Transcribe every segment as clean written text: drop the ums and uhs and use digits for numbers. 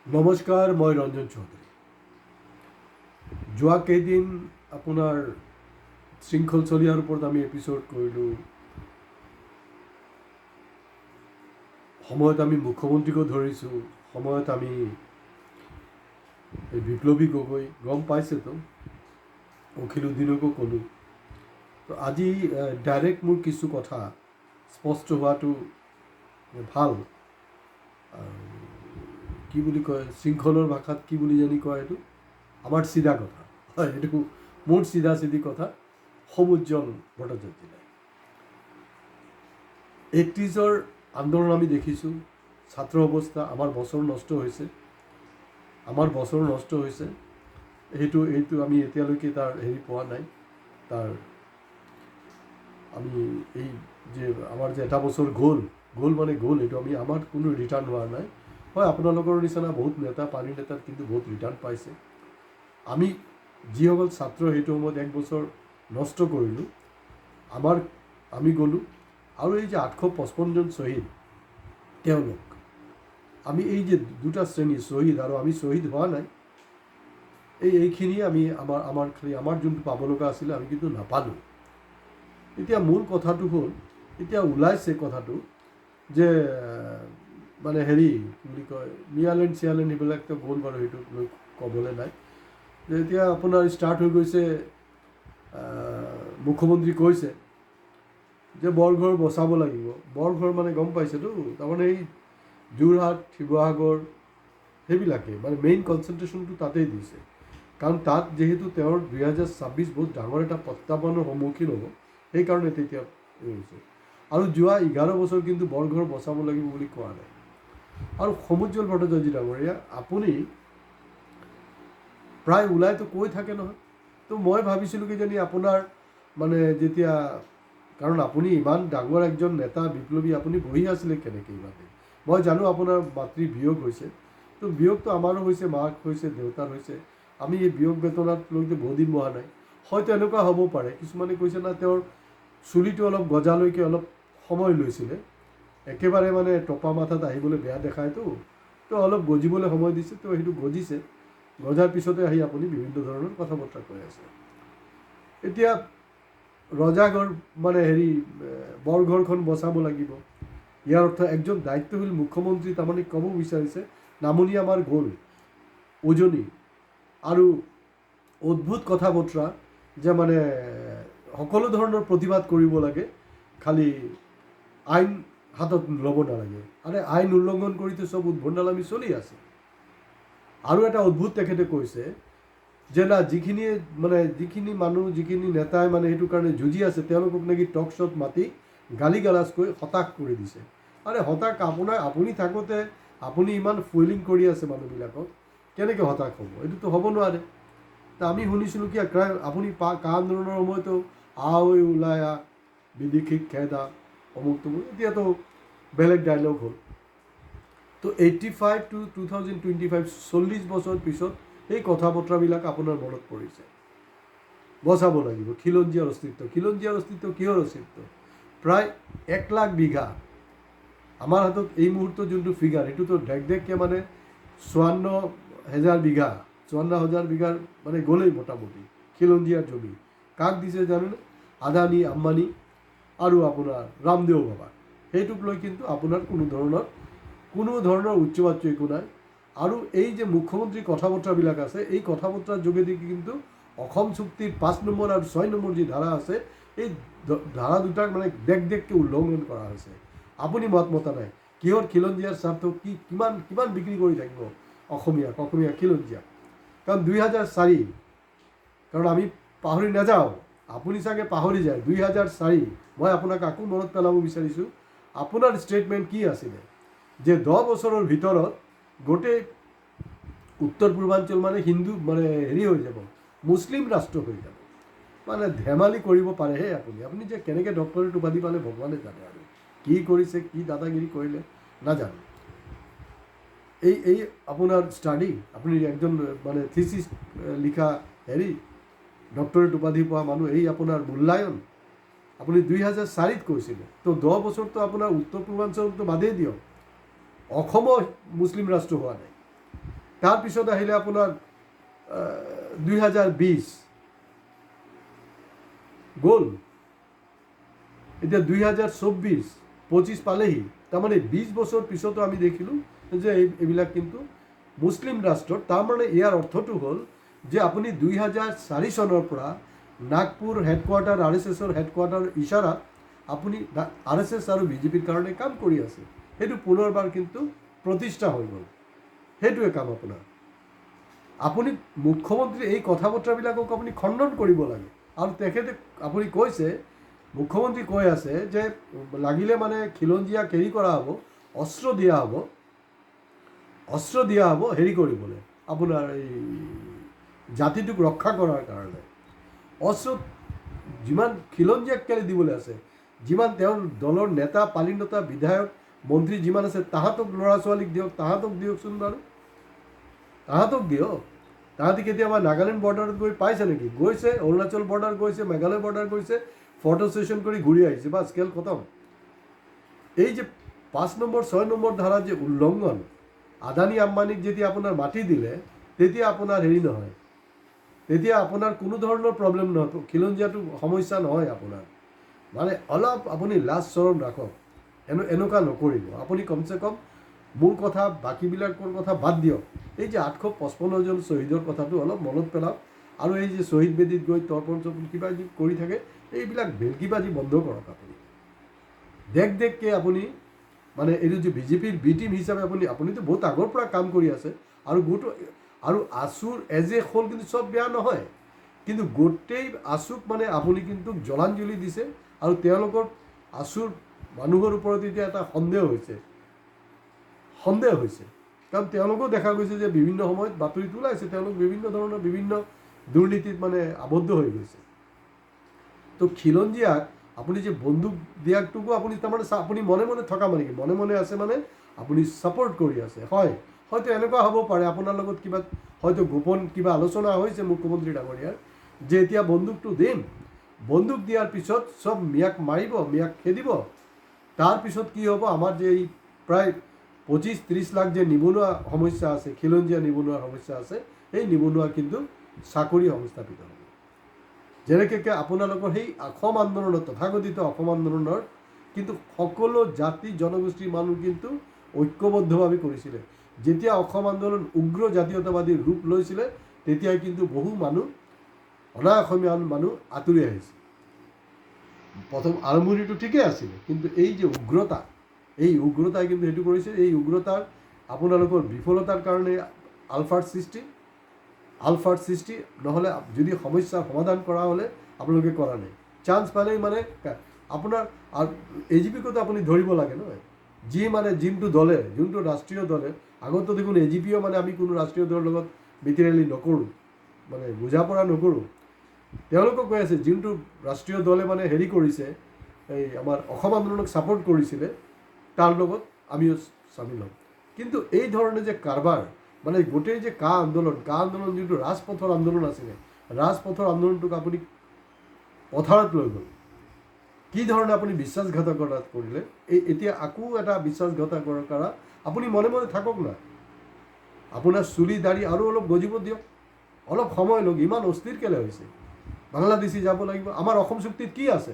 নমস্কাৰ, মই ৰঞ্জন চৌধুৰী। যোৱা কেইদিন আপোনাৰ শৃংখল চলিয়াৰ ওপৰত আমি এপিছ'ড কৰিলোঁ। সময়ত আমি মুখ্যমন্ত্ৰীকো ধৰিছোঁ, সময়ত আমি এই বিপ্লৱী গগৈ গম পাইছেতো, অখিলুদ্দিনকো ক'লোঁ। তো আজি ডাইৰেক্ট মোৰ কিছু কথা স্পষ্ট হোৱাটো ভাল। কি বুলি কয়, শৃংখলৰ ভাষাত কি বুলি জানি কয়, এইটো আমাৰ চিধা কথা হয়, এইটো মোৰ চিধা চিধি কথা। সমুজ্জ্বল ভট্টাচাৰ্যই 80s আন্দোলন আমি দেখিছোঁ। ছাত্ৰ অৱস্থা আমাৰ বছৰ নষ্ট হৈছে, এইটো আমি এতিয়ালৈকে তাৰ হেৰি পোৱা নাই। তাৰ আমি এই যে আমাৰ যে এটা বছৰ গ'ল মানে গ'ল, এইটো আমি আমাৰ কোনো ৰিটাৰ্ণ হোৱা নাই। হয়, আপোনালোকৰ নিচিনা বহুত নেতা, পানী নেতাত কিন্তু বহুত ৰিটাৰ্ণ পাইছে। আমি যিসকল ছাত্ৰ সেইটো সময়ত এক বছৰ নষ্ট কৰিলোঁ, আমি গ'লোঁ। আৰু এই যে 855 জন শ্বহীদ, তেওঁলোক আমি এই যে দুটা শ্ৰেণী শ্বহীদ, আৰু আমি শ্বহীদ হোৱা নাই, এইখিনি আমি আমাৰ যোনটো পাব লগা আছিলে আমি কিন্তু নাপালোঁ। এতিয়া মূল কথাটো হ'ল, এতিয়া ওলাইছে কথাটো যে মানে হেৰি কি বুলি কয়, মিয়ালেণ্ড সেইবিলাকতো গ'ল বাৰু, সেইটো লৈ ক'বলৈ নাই। এতিয়া আপোনাৰ ষ্টাৰ্ট হৈ গৈছে, মুখ্যমন্ত্ৰী কৈছে যে বৰঘৰ বচাব লাগিব। বৰঘৰ মানে গম পাইছেতো, তাৰমানে এই যোৰহাট, শিৱসাগৰ সেইবিলাকে মানে মেইন কনচেনট্ৰেশ্যনটো তাতেই দিছে। কাৰণ তাত যিহেতু তেওঁৰ 2026 বহুত ডাঙৰ এটা প্ৰত্যাহ্বানৰ সন্মুখীন হ'ব, সেইকাৰণে তেতিয়া হৈছে। আৰু যোৱা 11 বছৰ কিন্তু বৰঘৰ বচাব লাগিব বুলি কোৱা নাই। আৰু সমুজ্জ্বল ভট্টাচাৰ্য ডাঙৰীয়া, আপুনি প্ৰায় ওলাইতো কৈ থাকে নহয়। তো মই ভাবিছিলোঁ কিজানি আপোনাৰ মানে যেতিয়া, কাৰণ আপুনি ইমান ডাঙৰ একজন নেতা, বিপ্লৱী, আপুনি বহি আছিলে কেনেকৈ ইমানে। মই জানো আপোনাৰ মাতৃ বিয়োগ হৈছে, তো বিয়োগটো আমাৰো হৈছে, মাক হৈছে, দেউতাৰ হৈছে। আমি এই বিয়োগ বেদনাত লৈতো বহুদিন বহা নাই। হয়তো এনেকুৱা হ'ব পাৰে, কিছুমানে কৈছে না তেওঁৰ চুলিটো অলপ গজালৈকে অলপ সময় লৈছিলে, একেবাৰে মানে টপা মাথাত আহিবলৈ বেয়া দেখায়তো, তো অলপ গজিবলৈ সময় দিছে, তো সেইটো গজিছে। গজাৰ পিছতে আহি আপুনি বিভিন্ন ধৰণৰ কথা বতৰা কৈ আছে। এতিয়া ৰজাঘৰ মানে বৰঘৰখন বচাব লাগিব, ইয়াৰ অৰ্থ একজন দায়িত্বশীল মুখ্যমন্ত্ৰী তাৰমানে ক'ব বিচাৰিছে নামনি আমাৰ গ'ল, উজনি আৰু অদ্ভুত কথা বতৰা যে মানে সকলো ধৰণৰ প্ৰতিবাদ কৰিব লাগে, খালি আইন হাতত ল'ব নালাগে। আৰে আইন উল্লংঘন কৰিতো চব উদ্ভণ্ডালামি চলি আছে। আৰু এটা অদ্ভুত তেখেতে কৈছে যে না, যিখিনি মানুহ, যিখিনি নেতাই মানে সেইটো কাৰণে যুঁজি আছে, তেওঁলোকক নেকি টক শ্ব'ত মাতি গালি গালাজ কৰি হতাশ কৰি দিছে। আৰে হতাশ আপুনি থাকোঁতে আপুনি ইমান ফুইলিং কৰি আছে মানুহবিলাকক, কেনেকৈ হতাশ হ'ব? এইটোতো হ'ব নোৱাৰে। তা আমি শুনিছিলোঁ কি আপুনি কা আন্দোলনৰ সময়তো ঐ ওলাই বিদেশীক খেদা অমুক তমুক, এতিয়াতো বেলেগ ডাইলগ হ'ল। তো 85 to 2025, 40 বছৰ পিছত এই কথা বতৰাবিলাক আপোনাৰ মনত পৰিছে। বচাব লাগিব খিলঞ্জীয়াৰ অস্তিত্ব। কিহৰ অস্তিত্ব? প্ৰায় 1 লাখ বিঘা আমাৰ হাতত এই মুহূৰ্তত যোনটো ফিগাৰ, সেইটোতো ডেককৈ মানে 54,000 বিঘাৰ মানে গ'লেই মোটামুটি খিলঞ্জীয়াৰ জমি। কাক দিছে জানেনে? আদানী, আম্বানী আৰু আপোনাৰ ৰামদেৱ বাবা। সেইটোক লৈ কিন্তু আপোনাৰ কোনো ধৰণৰ উচ্চবাচ্য একো নাই। আৰু এই যে মুখ্যমন্ত্ৰীৰ কথা বতৰাবিলাক আছে, এই কথা বতৰাৰ যোগেদি কিন্তু অসম চুক্তিৰ 5 নম্বৰ আৰু 6 নম্বৰ যি ধাৰা আছে, এই ধাৰা দুটাক মানে দেককৈ উল্লংঘন কৰা হৈছে। আপুনি মত মতা নাই। কিহৰ খিলঞ্জীয়াৰ স্বাৰ্থ কিমান বিক্ৰী কৰি থাকিব অসমীয়া খিলঞ্জীয়া? কাৰণ 2004, কাৰণ আমি পাহৰি নাযাওঁ, আপুনি চাগে পাহৰি যায়। 2004, মই আপোনাক আকৌ মনত পেলাব বিচাৰিছোঁ, আপোনাৰ ষ্টেটমেণ্ট কি আছিলে যে 10 বছৰৰ ভিতৰত গোটেই উত্তৰ পূৰ্বাঞ্চল মানে হিন্দু হৈ যাব, মুছলিম ৰাষ্ট্ৰ হৈ যাব। মানে ধেমালি কৰিব পাৰেহে আপুনি যে কেনেকৈ ডক্টৰেট উপাধি পালে ভগৱানে জানে, আৰু কি কৰিছে, কি দাদাগিৰি কৰিলে নাজানো। এই আপোনাৰ ষ্টাডি, আপুনি একজন মানে থিচিছ লিখা ডক্টৰেট উপাধি পোৱা মানুহ, এই আপোনাৰ মূল্যায়ন আপুনি 2004 কৈছিলে। তো 10 বছৰতো আপোনাৰ উত্তৰ পূৰ্বাঞ্চলটো বাদেই দিয়ক, অসমৰ মুছলিম ৰাষ্ট্ৰ হোৱা নাই। তাৰপিছত আহিলে আপোনাৰ 2020 গ'ল, এতিয়া 2024-25 পালেহি। তাৰমানে 20 বছৰ পিছতো আমি দেখিলোঁ যে এইবিলাক কিন্তু মুছলিম ৰাষ্ট্ৰত। তাৰমানে ইয়াৰ অৰ্থটো হ'ল যে আপুনি 2004 চনৰ পৰা নাগপুৰ হেডকোৱাৰ্টাৰ RSSৰ হেডকোৱাৰ্টাৰ ইছাৰাত আপুনি RSS আৰু BJPৰ কাৰণে কাম কৰি আছে। সেইটো পুনৰবাৰ কিন্তু প্ৰতিষ্ঠা হৈ গ'ল। সেইটোৱে কাম আপোনাৰ। আপুনি মুখ্যমন্ত্ৰী এই কথা বতৰাবিলাকক আপুনি খণ্ডন কৰিব লাগে। আৰু তেখেতে আপুনি কৈছে, মুখ্যমন্ত্ৰী কৈ আছে যে লাগিলে মানে খিলঞ্জীয়াক হেৰি কৰা হ'ব, অস্ত্ৰ দিয়া হ'ব হেৰি কৰিবলৈ, আপোনাৰ এই জাতিটোক ৰক্ষা কৰাৰ কাৰণে। অস্ত্ৰ যিমান খিলঞ্জীয়াক কেলে দিবলৈ আছে, যিমান তেওঁৰ দলৰ নেতা, পালিনেতা, বিধায়ক, মন্ত্ৰী যিমান আছে তাহাঁতক ল'ৰা ছোৱালীক দিয়ক, তাহাঁতক দিয়কচোন বাৰু, তাহাঁতক দিয়ক। তাহাঁতি কেতিয়াবা নাগালেণ্ড বৰ্ডাৰত গৈ পাইছে নেকি? গৈছে, অৰুণাচল বৰ্ডাৰ গৈছে, মেঘালয় বৰ্ডাৰ গৈছে, ফটো ছেশ্যন কৰি ঘূৰি আহিছে, বাছ খেল খতম। এই যে 5 নম্বৰ 6 নম্বৰ ধাৰা যে উল্লংঘন, আদানী আম্বানীক যেতিয়া আপোনাৰ মাটি দিলে তেতিয়া আপোনাৰ হেৰি নহয়, তেতিয়া আপোনাৰ কোনো ধৰণৰ প্ৰব্লেম নহয়, খিলঞ্জীয়াটো সমস্যা নহয় আপোনাৰ। মানে অলপ আপুনি লাজ চৰম ৰাখক, এনেকুৱা নকৰিব। আপুনি কমচে কম মোৰ কথা, বাকীবিলাকৰ কথা বাদ দিয়ক। এই যে 855 জন শ্বহীদৰ কথাটো অলপ মনত পেলাওক। আৰু এই যে শ্বহীদ বেদীত গৈ তৰ্পণ কিবা যি কৰি থাকে, এইবিলাক ভেলকিবাজি বন্ধ কৰক আপুনি। দেখকৈ আপুনি মানে এইটো যে BJPৰ বি টিম হিচাপে আপুনিতো বহুত আগৰ পৰা কাম কৰি আছে। আৰু আছুৰ এজ এ হ'ল কিন্তু চব বেয়া নহয়, কিন্তু গোটেই আছুক মানে আপুনি কিন্তু জলাঞ্জলি দিছে। আৰু তেওঁলোকৰ আছুৰ মানুহৰ ওপৰত এতিয়া এটা সন্দেহ হৈছে, কাৰণ তেওঁলোকেও দেখা গৈছে যে বিভিন্ন সময়ত বাতৰিত ওলাইছে তেওঁলোক বিভিন্ন ধৰণৰ বিভিন্ন দুৰ্নীতিত মানে আবদ্ধ হৈ গৈছে। তো খিলঞ্জীয়াক আপুনি যে বন্দুক দিয়াটোকো আপুনি তাৰমানে আপুনি মনে মনে থকা মানে কি, মনে মনে আছে মানে আপুনি ছাপোৰ্ট কৰি আছে। হয়, হয়তো এনেকুৱা হ'ব পাৰে আপোনাৰ লগত কিবা হয়তো গোপন কিবা আলোচনা হৈছে মুখ্যমন্ত্ৰী ডাঙৰীয়াৰ, যে এতিয়া বন্দুকটো দিম, বন্দুক দিয়াৰ পিছত চব মিয়াক মাৰিব, মিয়াক খেদিব। তাৰপিছত কি হ'ব, আমাৰ যে এই প্ৰায় 25-30 লাখ যে নিবনুৱা সমস্যা আছে, খিলঞ্জীয়া নিবনুৱা সমস্যা আছে, এই নিবনুৱা কিন্তু চাকৰি সংস্থাপিত হ'ব। যেনেকৈ আপোনালোকৰ সেই অসম আন্দোলনৰ, তথাকথিত অসম আন্দোলনৰ কিন্তু সকলো জাতি জনগোষ্ঠীৰ মানুহ কিন্তু ঐক্যবদ্ধভাৱে কৰিছিলে। যেতিয়া অসম আন্দোলন উগ্ৰ জাতীয়তাবাদীৰ ৰূপ লৈছিলে তেতিয়াই কিন্তু বহু মানুহ, অনা অসমীয়া মানুহ আঁতৰি আহিছে। প্ৰথম আৰম্ভণিটো ঠিকেই আছিলে, কিন্তু এই যে উগ্ৰতাই কিন্তু সেইটো কৰিছে। এই উগ্ৰতাৰ আপোনালোকৰ বিফলতাৰ কাৰণে আলফাৰ সৃষ্টি নহ'লে যদি সমস্যাৰ সমাধান কৰা হ'লে আপোনালোকে কৰা নাই। চান্স পালেই মানে আপোনাৰ AGPকতো আপুনি ধৰিব লাগে নহয়, যোনটো ৰাষ্ট্ৰীয় দলে, আগতো দেখোন AGPও মানে আমি কোনো ৰাষ্ট্ৰীয় দলৰ লগত বিটিৰেলি নকৰোঁ, মানে বুজা-পৰা নকৰোঁ। তেওঁলোকক কৈ আছে যোনটো ৰাষ্ট্ৰীয় দলে মানে হেৰি কৰিছে, এই আমাৰ অসম আন্দোলনক ছাপোৰ্ট কৰিছিলে, তাৰ লগত আমিও চামিল হ'ম। কিন্তু এই ধৰণে যে কাৰবাৰ, মানে গোটেই যে কা আন্দোলন যোনটো ৰাজপথৰ আন্দোলন আছিলে, ৰাজপথৰ আন্দোলনটোক আপুনি পথাৰত লৈ গ'ল। কি ধৰণে আপুনি বিশ্বাসঘাতকতা কৰিলে, এতিয়া আকৌ এটা বিশ্বাসঘাতকতা আপুনি মনে মনে থাকক না। আপোনাৰ চুলি দাড়ি আৰু অলপ গজিব দিয়ক, অলপ সময় লওক। ইমান অস্থিৰ কেলে হৈছে? বাংলাদেশী যাব লাগিব। আমাৰ অসম চুক্তিত কি আছে?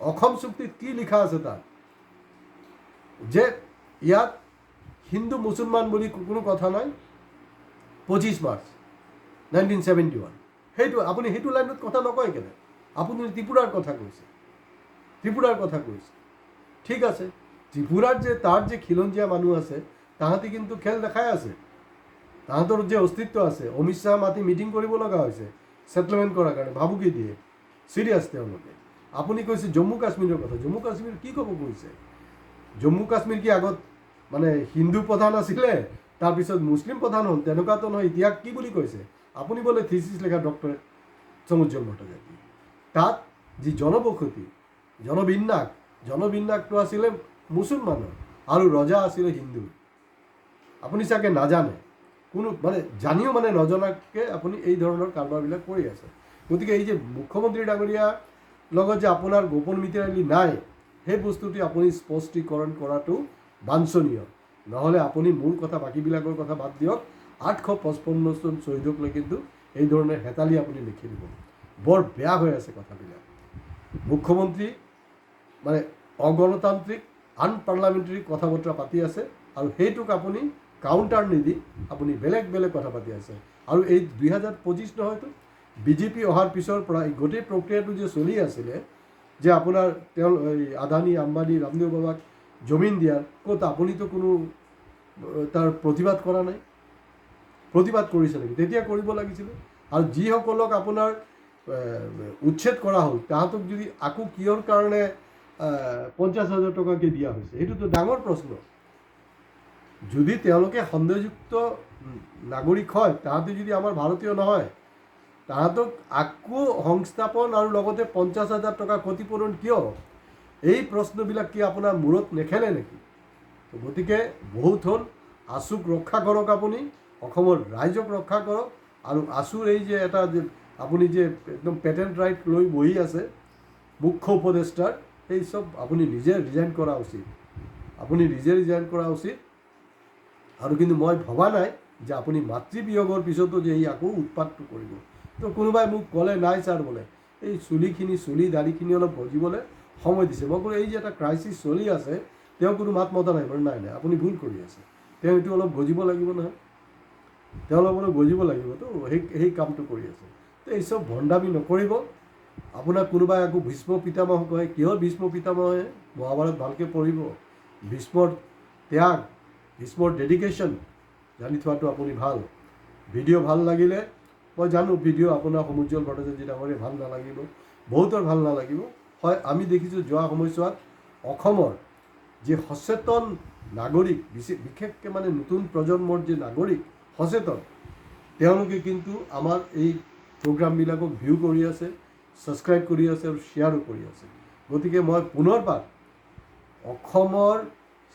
অসম চুক্তিত কি লিখা আছে তাত? যে ইয়াত হিন্দু মুছলমান বুলি কোনো কথা নাই। 25 মাৰ্চ 1971 আপুনি সেইটো লাইনত কথা নকয় কেনে? আপুনি ত্ৰিপুৰাৰ কথা কৈছে, ঠিক আছে। ত্ৰিপুৰাৰ যে তাৰ যে খিলঞ্জীয়া মানুহ আছে, তাহাঁতি কিন্তু খেল দেখাই আছে, তাহাঁতৰ যে অস্তিত্ব আছে। অমিত শ্বাহ মাতি মিটিং কৰিব লগা হৈছে ছেটেলমেণ্ট কৰাৰ কাৰণে, ভাবুকি দিয়ে, চিৰিয়াছ তেওঁলোকে। আপুনি কৈছে জম্মু কাশ্মীৰৰ কথা, জম্মু কাশ্মীৰ কি ক'ব কৈছে? জম্মু কাশ্মীৰ কি আগত মানে হিন্দু প্ৰধান আছিলে, তাৰপিছত মুছলিম প্ৰধান হ'ল? তেনেকুৱাতো নহয়। ইতিহাস কি বুলি কৈছে? আপুনি বোলে থিচিছ লেখা ডক্টৰ সমুজ্জ্বল ভট্টাচাৰ্য। তাত যি জনবিন্যাসটো আছিলে মুছলমানৰ আৰু ৰজা আছিলে হিন্দু। আপুনি চাগে নাজানে, কোনো মানে জানিও মানে নজনাকৈ আপুনি এই ধৰণৰ কাৰবাৰবিলাক কৰি আছে। গতিকে এই যে মুখ্যমন্ত্ৰী ডাঙৰীয়াৰ লগত যে আপোনাৰ গোপন মিতিৰালি নাই, সেই বস্তুটো আপুনি স্পষ্টীকৰণ কৰাটো বাঞ্ছনীয়। নহ'লে আপুনি মোৰ কথা, বাকীবিলাকৰ কথা বাদ দিয়ক। 855 জন শ্বহীদক লৈ কিন্তু এই ধৰণে হেতালি আপুনি লিখি দিব। বৰ বেয়া হৈ আছে কথাবিলাক। মুখ্যমন্ত্ৰী মানে অগণতান্ত্ৰিক আনপাৰ্লামেণ্টাৰী কথা বতৰা পাতি আছে, আৰু সেইটোক আপুনি কাউণ্টাৰ নিদি আপুনি বেলেগ বেলেগ কথা পাতি আছে। আৰু এই 2025 নহয়তো, বিজেপি অহাৰ পিছৰ পৰা এই গোটেই প্ৰক্ৰিয়াটো যে চলি আছিলে, যে আপোনাৰ এই আদানী আম্বানী ৰামদেৱ বাবাক জমিন দিয়াৰ, ক'ত আপুনিতো কোনো তাৰ প্ৰতিবাদ কৰা নাই। প্ৰতিবাদ কৰিছে নেকি? তেতিয়া কৰিব লাগিছিলে। আৰু যিসকলক আপোনাৰ উচ্ছেদ কৰা হ'ল, তাহাঁতক যদি আকৌ কিয়ৰ কাৰণে 50,000 টকাকৈ দিয়া হৈছে, সেইটোতো ডাঙৰ প্ৰশ্ন। যদি তেওঁলোকে সন্দেহযুক্ত নাগৰিক হয়, তাহাঁতে যদি আমাৰ ভাৰতীয় নহয়, তাহাঁতক আকৌ সংস্থাপন আৰু লগতে 50,000 টকা ক্ষতিপূৰণ কিয়? এই প্ৰশ্নবিলাক কি আপোনাৰ মূৰত নেখেলে নেকি? গতিকে বহুত হ'ল, আছুক ৰক্ষা কৰক আপুনি, অসমৰ ৰাইজক ৰক্ষা কৰক। আৰু আছুৰ এই যে এটা যে আপুনি যে একদম পেটেণ্ট ৰাইট লৈ বহি আছে মুখ্য উপদেষ্টাৰ, সেই চব আপুনি নিজে ৰিজাইন কৰা উচিত। আপুনি নিজে ৰিজাইন কৰা উচিত। আৰু কিন্তু মই ভবা নাই যে আপুনি মাতৃবিয়োগৰ পিছতো যে এই আকৌ উৎপাতটো কৰিব। তো কোনোবাই মোক ক'লে, নাই ছাৰ, বোলে এই চুলি দাড়িখিনি অলপ গজিবলৈ সময় দিছে। মই ক'লো, এই যে এটা ক্ৰাইচিছ চলি আছে, তেওঁ কোনো মাত মতা নাই। নাই নাই, আপুনি ভুল কৰি আছে, তেওঁ এইটো অলপ গজিব লাগিব নহয়, তেওঁ অলপ গজিব লাগিব, তো সেই কামটো কৰি আছে। তো এই চব ভণ্ডামি নকৰিব। আপোনাক কোনোবাই আকৌ ভীষ্ম পিতামহ কয়, কিহৰ ভীষ্ম পিতামহে? মহাভাৰত ভালকৈ পঢ়িব। ভীষ্মৰ ত্যাগ, ভীষ্মৰ ডেডিকেশ্যন জানি থোৱাটো আপুনি ভাল। ভিডিঅ' ভাল লাগিলে, মই জানো ভিডিঅ' আপোনাৰ সমুজ্জ্বল ভট্টাচাৰ্য ডাঙৰীয়া ভাল নালাগিব, বহুতৰ ভাল নালাগিব। হয়, আমি দেখিছোঁ যোৱা সময়ছোৱাত অসমৰ যে সচেতন নাগৰিক, বিশেষকৈ মানে নতুন প্ৰজন্মৰ যে নাগৰিক সচেতন, তেওঁলোকে কিন্তু আমাৰ এই প্ৰগ্ৰামবিলাকক ভিউ কৰি আছে, ছাবস্ক্ৰাইব কৰি আছে আৰু শ্বেয়াৰো কৰি আছে। গতিকে মই পুনৰবাৰ অসমৰ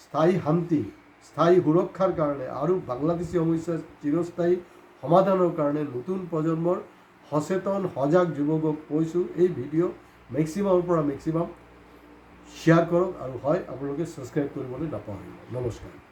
স্থায়ী শান্তি, স্থায়ী সুৰক্ষাৰ কাৰণে আৰু বাংলাদেশী সমস্যাৰ চিৰস্থায়ী সমাধানৰ কাৰণে নতুন প্ৰজন্মৰ সচেতন সজাগ যুৱকক কৈছোঁ, এই ভিডিঅ' মেক্সিমামৰ পৰা মেক্সিমাম শ্বেয়াৰ কৰক। আৰু হয়, আপোনালোকে ছাবস্ক্ৰাইব কৰিবলৈ নাপাহৰিব। নমস্কাৰ।